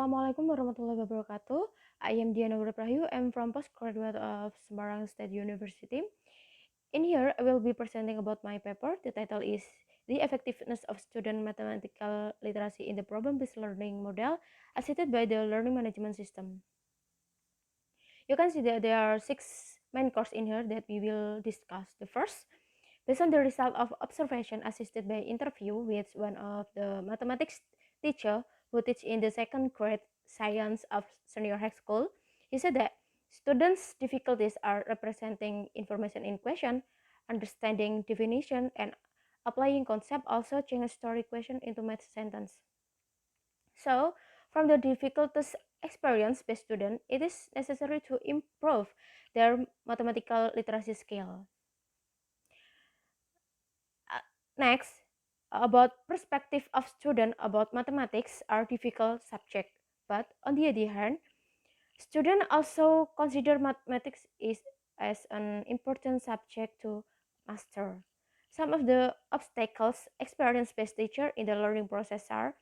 Assalamualaikum warahmatullahi wabarakatuh. I am Diana Prayu. I'm from postgraduate of Semarang State University. In here, I will be presenting about my paper. The title is The Effectiveness of Student Mathematical Literacy in the Problem-Based Learning Model Assisted by the Learning Management System. You can see that there are 6 main courses in here that we will discuss. The first, based on the result of observation assisted by interview with one of the mathematics teacher who teach in the second grade science of senior high school, he said that students' difficulties are representing information in question, understanding definition, and applying concept, also change story question into math sentence. So, from the difficulties experienced by student, it is necessary to improve their mathematical literacy skill. Next, about perspective of student about mathematics are difficult subject, but on the other hand, students also consider mathematics is as an important subject to master. Some of the obstacles experienced by teacher in the learning process are: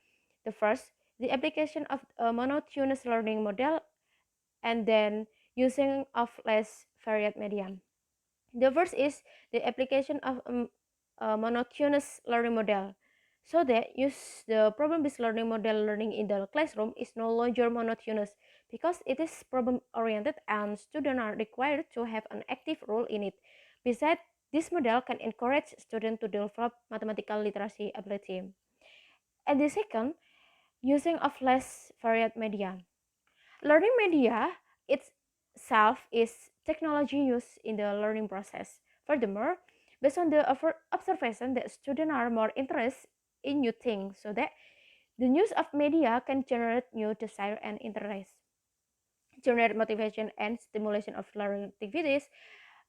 the first, the application of a monotonous learning model, and then using of less varied medium. The first is the application of a monotonous learning model. So that use the problem-based learning model learning in the classroom is no longer monotonous because it is problem-oriented and students are required to have an active role in it. Besides, this model can encourage students to develop mathematical literacy ability. And the second, using of less varied media. Learning media itself is technology used in the learning process. Furthermore, based on the observation that students are more interested in new things, so that the use of media can generate new desire and interest, generate motivation and stimulation of learning activities,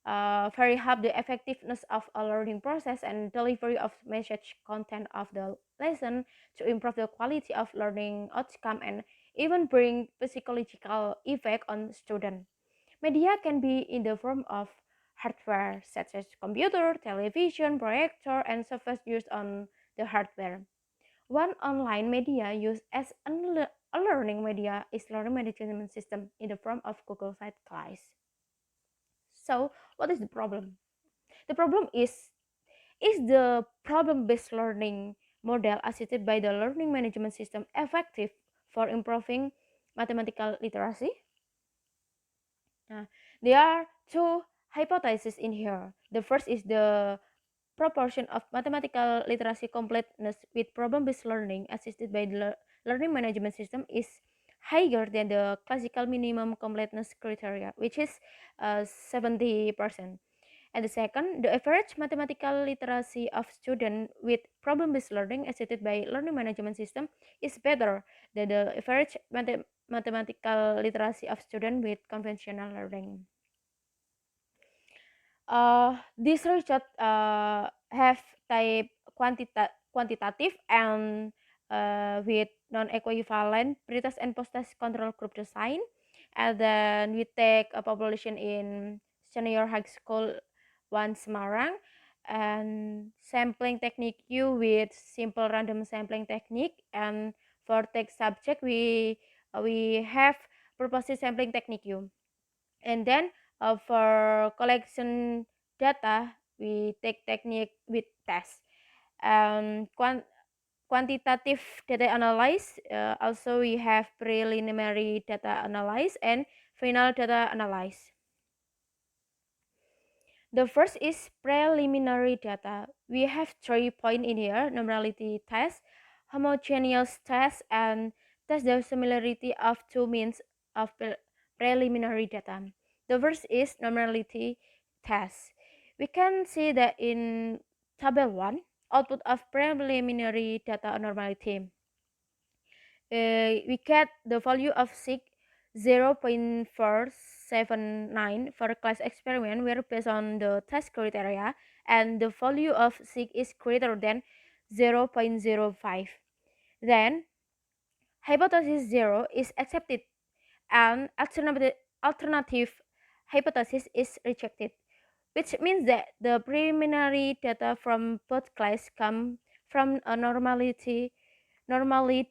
vary help the effectiveness of a learning process and delivery of message content of the lesson to improve the quality of learning outcome and even bring psychological effect on student. Media can be in the form of hardware such as computer, television, projector, and software used on the hardware. One online media used as a learning media is learning management system in the form of Google Site Class. So, what is the problem? The problem is the problem-based learning model assisted by the learning management system effective for improving mathematical literacy? Uh, there are two hypotheses in here. The first is the proportion of mathematical literacy completeness with problem-based learning assisted by the learning management system is higher than the classical minimum completeness criteria, which is 70%. And the second, the average mathematical literacy of students with problem-based learning assisted by learning management system is better than the average mathematical literacy of students with conventional learning. This research have type quantitative and with non-equivalent pretest and post-test control group design, and then we take a population in senior high school one Semarang, and sampling technique U with simple random sampling technique, and for text subject we have purposive sampling technique U. And then for collection data, we take technique with test. Quantitative data analysis, also we have preliminary data analysis and final data analysis. The first is preliminary data. We have 3 points in here: normality test, homogeneous test, and test the similarity of two means of preliminary data. The first is normality test. We can see that in table 1, output of preliminary data normality. We get the value of sig 0.479 for class experiment where based on the test criteria, and the value of sig is greater than 0.05. Then hypothesis 0 is accepted and alternative hypothesis is rejected, which means that the preliminary data from both classes come from a normally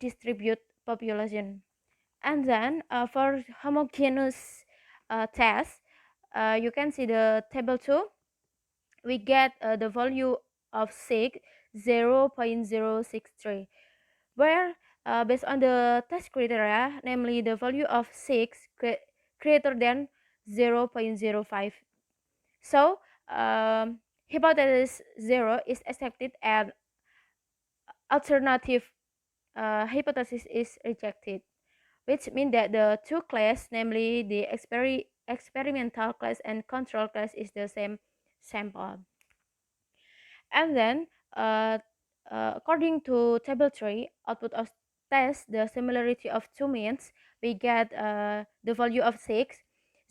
distributed population. And then for homogeneous test, you can see the table 2. We get the value of sig 0.063, where based on the test criteria, namely the value of 6 greater than 0.05. So hypothesis 0 is accepted and alternative hypothesis is rejected, which means that the two class, namely the experimental class and control class, is the same sample. And then, uh, according to table 3, output of test the similarity of two means, we get the value of 6,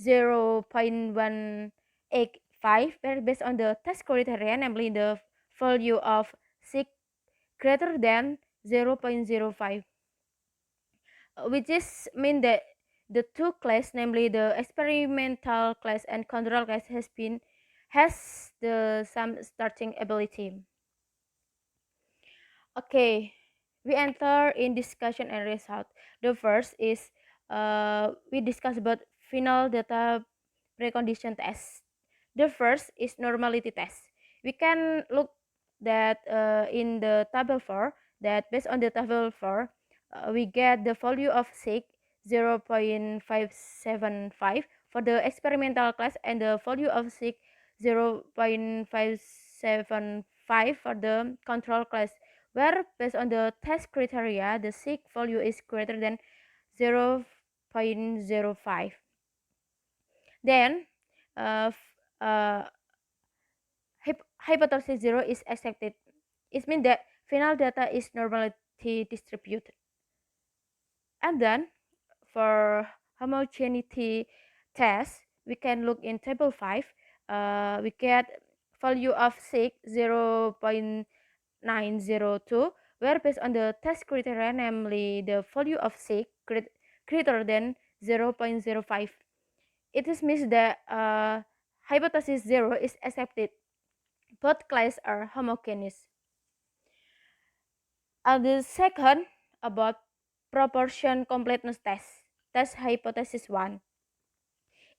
0.185, where based on the test criteria, namely the value of 6 greater than 0.05, which is mean that the two class, namely the experimental class and control class, has the some starting ability. Okay, we enter in discussion and result. The first is we discuss about final data precondition test. The first is normality test. We can look that in the table 4, that based on the table 4, we get the value of sig 0.575 for the experimental class and the value of sig 0.575 for the control class, where based on the test criteria, the sig value is greater than 0.05. Then uh, hypothesis 0 is accepted. It means that final data is normality distributed. And then for homogeneity test, we can look in table 5. We get value of sig 0.902, where based on the test criteria, namely the value of sig greater than 0.05. It is means that hypothesis 0 is accepted. Both classes are homogeneous. The second, about proportion completeness test hypothesis 1.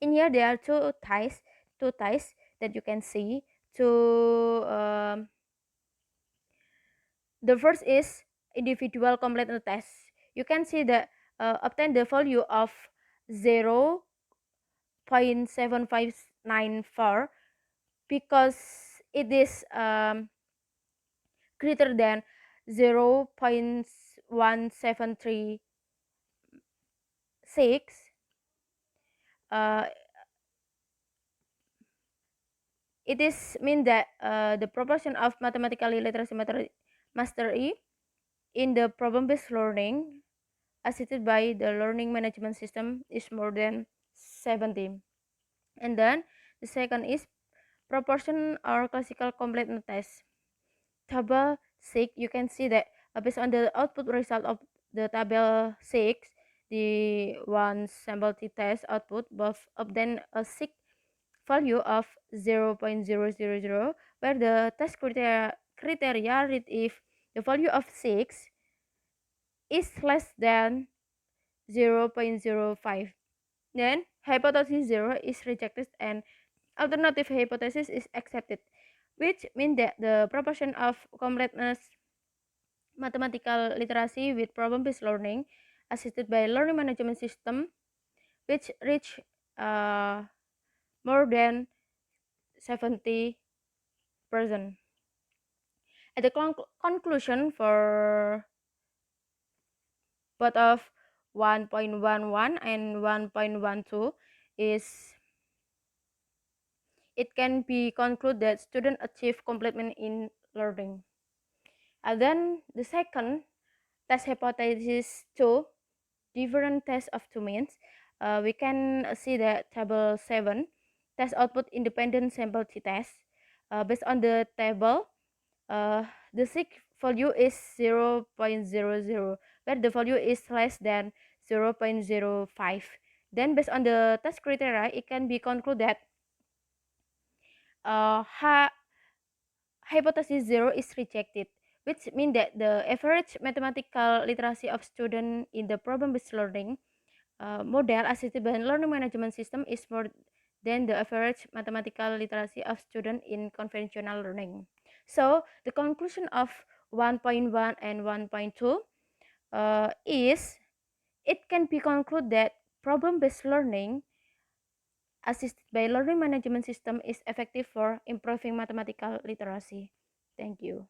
In here there are two types that you can see. The first is individual completeness test. You can see that obtain the value of 0.7594 because it is greater than 0.1736. uh, it is mean that the proportion of mathematical literacy mastery in the problem-based learning assisted by the learning management system is more than 70. And then the second is proportion or classical completeness test. Table 6, you can see that based on the output result of the table 6, the one sample t-test output both obtain a 6 value of 0.000, where the test criteria read if the value of 6 is less than 0.05. Then hypothesis 0 is rejected and alternative hypothesis is accepted, which means that the proportion of completeness mathematical literacy with problem-based learning assisted by learning management system, which reach uh, more than 70%. At the conclusion for both of 1.11 and 1.12 is it can be concluded that students achieve completion in learning. And then the second test hypothesis 2, different test of two means. We can see that table 7, test output independent sample t-test. Based on the table, the sig value is 0.00, where the value is less than 0.05. Then based on the test criteria, it can be concluded that uh, hypothesis 0 is rejected, which means that the average mathematical literacy of student in the problem-based learning model assisted by learning management system is more than the average mathematical literacy of students in conventional learning. So the conclusion of 1.1 and 1.2 is it can be concluded that problem-based learning assisted by learning management system is effective for improving mathematical literacy. Thank you.